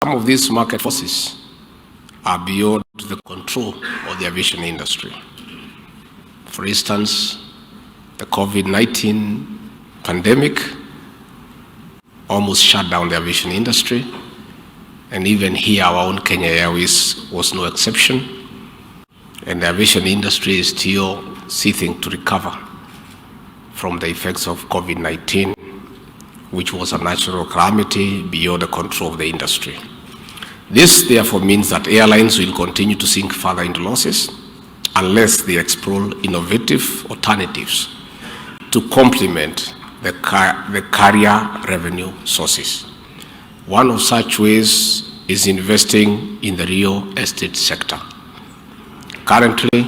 some of these market forces are beyond the control of the aviation industry. For instance, the COVID-19 pandemic almost shut down the aviation industry, and even here our own Kenya Airways was no exception, and the aviation industry is still seeking to recover from the effects of COVID-19, which was a natural calamity beyond the control of the industry. This therefore means that airlines will continue to sink further into losses unless they explore innovative alternatives to complement the carrier revenue sources. One of such ways is investing in the real estate sector. Currently,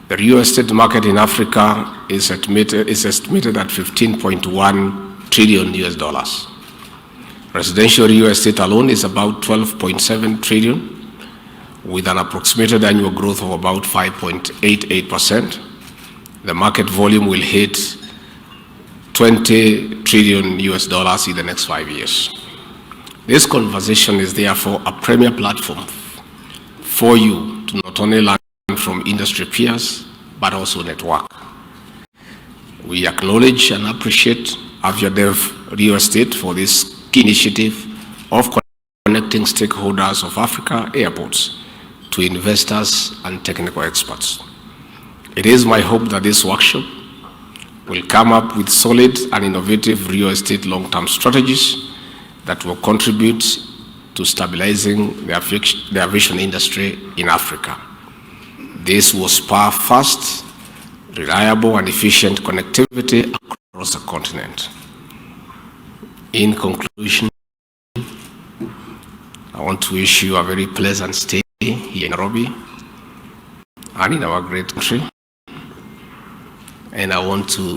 the real estate market in Africa is estimated at $15.1 trillion US. Residential real estate alone is about 12.7 trillion, with an approximated annual growth of about 5.88%. The market volume will hit $20 trillion US in the next 5 years. This conversation is therefore a premier platform for you to not only learn from industry peers, but also network. We acknowledge and appreciate Aviadev Real Estate for this key initiative of connecting stakeholders of Africa airports to investors and technical experts. It is my hope that this workshop will come up with solid and innovative real estate long-term strategies that will contribute to stabilizing the aviation industry in Africa. This will spur fast, reliable, and efficient connectivity across the continent. In conclusion, I want to wish you a very pleasant stay here in Nairobi and in our great country. And I want to